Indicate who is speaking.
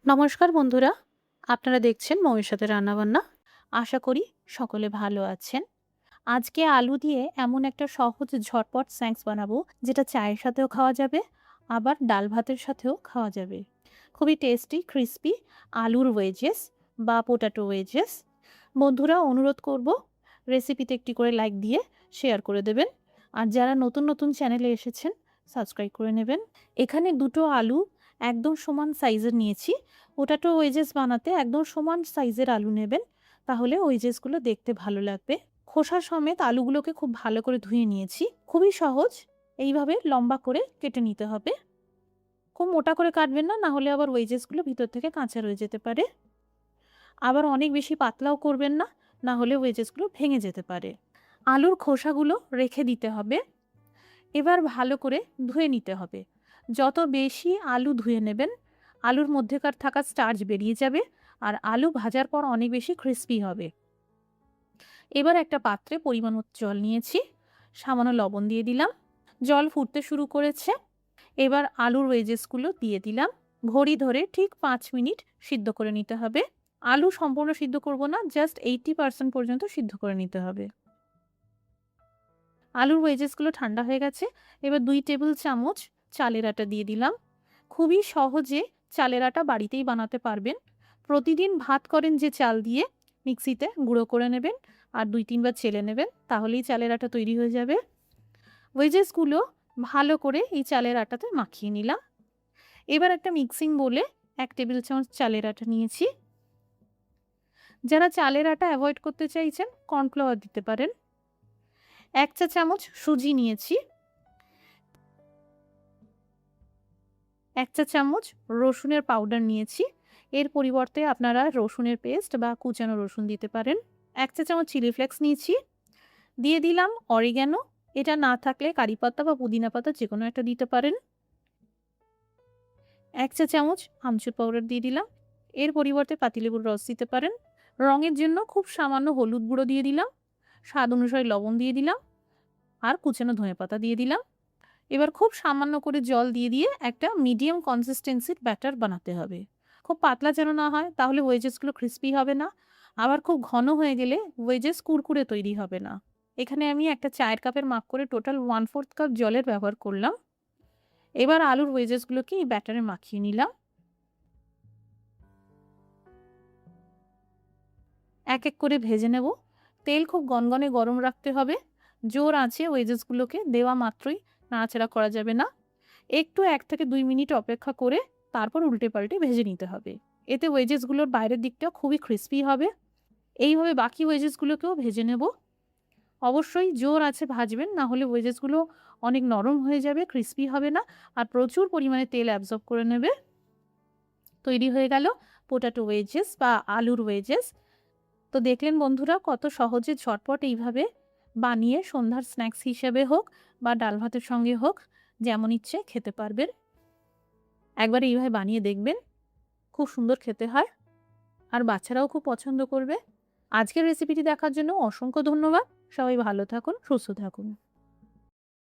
Speaker 1: নমস্কার বন্ধুরা, আপনারা দেখছেন মৌয়ের সাথে রান্নাবান্না। আশা করি সকলে ভালো আছেন। আজকে আলু দিয়ে এমন একটা সহজ ঝটপট স্ন্যাক্স বানাবো যেটা চায়ের সাথেও খাওয়া যাবে, আবার ডাল ভাতের সাথেও খাওয়া যাবে। খুবই টেস্টি ক্রিস্পি আলুর ওয়েজেস বা পোটাটো ওয়েজেস। বন্ধুরা, অনুরোধ করব রেসিপিতে একটি করে লাইক দিয়ে শেয়ার করে দেবেন, আর যারা নতুন নতুন চ্যানেলে এসেছেন সাবস্ক্রাইব করে নেবেন। এখানে দুটো আলু একদম সমান সাইজের নিয়েছি। পোটাটো ওয়েজেস বানাতে একদম সমান সাইজের আলু নেবেন, তাহলে ওয়েজেসগুলো দেখতে ভালো লাগবে। খোসা সমেত আলুগুলোকে খুব ভালো করে ধুয়ে নিয়েছি। খুবই সহজ, এইভাবে লম্বা করে কেটে নিতে হবে। খুব মোটা করে কাটবেন না, না হলে আবার ওয়েজেসগুলো ভিতর থেকে কাঁচা রয়ে যেতে পারে। আবার অনেক বেশি পাতলাও করবেন না, না হলে ওয়েজেসগুলো ভেঙে যেতে পারে। আলুর খোসাগুলো রেখে দিতে হবে। এবার ভালো করে ধুয়ে নিতে হবে। যত বেশি আলু ধুয়ে নেবেন, আলুর মধ্যেকার থাকা স্টার্চ বেরিয়ে যাবে, আর আলু ভাজার পর অনেক বেশি ক্রিস্পি হবে। এবার একটা পাত্রে পরিমাণ মতো জল নিয়েছি, সামান্য লবণ দিয়ে দিলাম। জল ফুটতে শুরু করেছে। এবার আলুর ওয়েজেসগুলো দিয়ে দিলাম। ঘড়ি ধরে ঠিক 5 মিনিট সিদ্ধ করে নিতে হবে। আলু সম্পূর্ণ সিদ্ধ করব না, জাস্ট 80% পর্যন্ত সিদ্ধ করে নিতে হবে। আলুর ওয়েজেসগুলো ঠান্ডা হয়ে গেছে। এবার 2 টেবিল চামচ চালের আটা দিয়ে দিলাম। খুবই সহজে চালের আটা বাড়িতেই বানাতে পারবেন। প্রতিদিন ভাত করেন যে চাল দিয়ে, মিক্সিতে গুঁড়ো করে নেবেন আর 2-3 বার চেলে নেবেন, তাহলেই চালের আটা তৈরি হয়ে যাবে। ওয়েজেসগুলো ভালো করে এই চালের আটাতে মাখিয়ে নিলাম। এবার একটা মিক্সিং বোলে 1 টেবিল চামচ চালের আটা নিয়েছি। যারা চালের আটা অ্যাভয়েড করতে চাইছেন কর্নফ্লাওয়ার দিতে পারেন। 1 চা চামচ সুজি নিয়েছি। 1 চা চামচ রসুনের পাউডার নিয়েছি। এর পরিবর্তে আপনারা রসুনের পেস্ট বা কুচানো রসুন দিতে পারেন। 1 চা চামচ চিলি ফ্লেক্স নিয়েছি। দিয়ে দিলাম অরিগ্যানো। এটা না থাকলে কারি পাতা বা পুদিনা পাতা যেকোনো একটা দিতে পারেন। 1 চা চামচ আমচুর পাউডার দিয়ে দিলাম। এর পরিবর্তে পাতিলেবুর রস দিতে পারেন। রঙের জন্য খুব সামান্য হলুদ গুঁড়ো দিয়ে দিলাম। স্বাদ অনুসারে লবণ দিয়ে দিলাম, আর কুচানো ধনেপাতা দিয়ে দিলাম। এবার খুব সামান্য করে জল দিয়ে একটা মিডিয়াম কনসিস্টেন্সির ব্যাটার বানাতে হবে। খুব পাতলা যেন না হয়, তাহলে ওয়েজেসগুলো ক্রিস্পি হবে না। আবার খুব ঘন হয়ে গেলে ওয়েজেস কুরকুরে তৈরি হবে না। এখানে আমি একটা চায়ের কাপের মাপ করে টোটাল 1/4 কাপ জলের ব্যবহার করলাম। এবার আলুর ওয়েজেসগুলোকে এই ব্যাটারে মাখিয়ে নিলাম। এক এক করে ভেজে নেব। তেল খুব গনগনে গরম রাখতে হবে। জোর আঁচে ওয়েজেসগুলোকে দেওয়া মাত্রই নাড়াচাড়া করা যাবে না। একটু 1 থেকে 2 মিনিট অপেক্ষা করে তারপর উল্টে পাল্টে ভেজে নিতে হবে। এতে ওয়েজেসগুলোর বাইরের দিকটা খুবই ক্রিস্পি হবে। এইভাবে বাকি ওয়েজেসগুলোকেও ভেজে নেব। অবশ্যই জোর আঁচে ভাজবেন, না হলে ওয়েজেসগুলো অনেক নরম হয়ে যাবে, ক্রিস্পি হবে না, আর প্রচুর পরিমাণে তেল অ্যাবজর্ব করে নেবে। তৈরি হয়ে গেল পোটাটো ওয়েজেস বা আলুর ওয়েজেস। তো দেখলেন বন্ধুরা, কত সহজে ঝটপট এইভাবে বানিয়ে সন্ধ্যার স্ন্যাক্স হিসেবে হোক বা ডাল ভাতের সঙ্গে হোক, যেমন ইচ্ছে খেতে পারবেন। একবার এইভাবে বানিয়ে দেখবেন, খুব সুন্দর খেতে হয়, আর বাচ্চারাও খুব পছন্দ করবে। আজকের রেসিপিটি দেখার জন্য অসংখ্য ধন্যবাদ। সবাই ভালো থাকুন, সুস্থ থাকুন।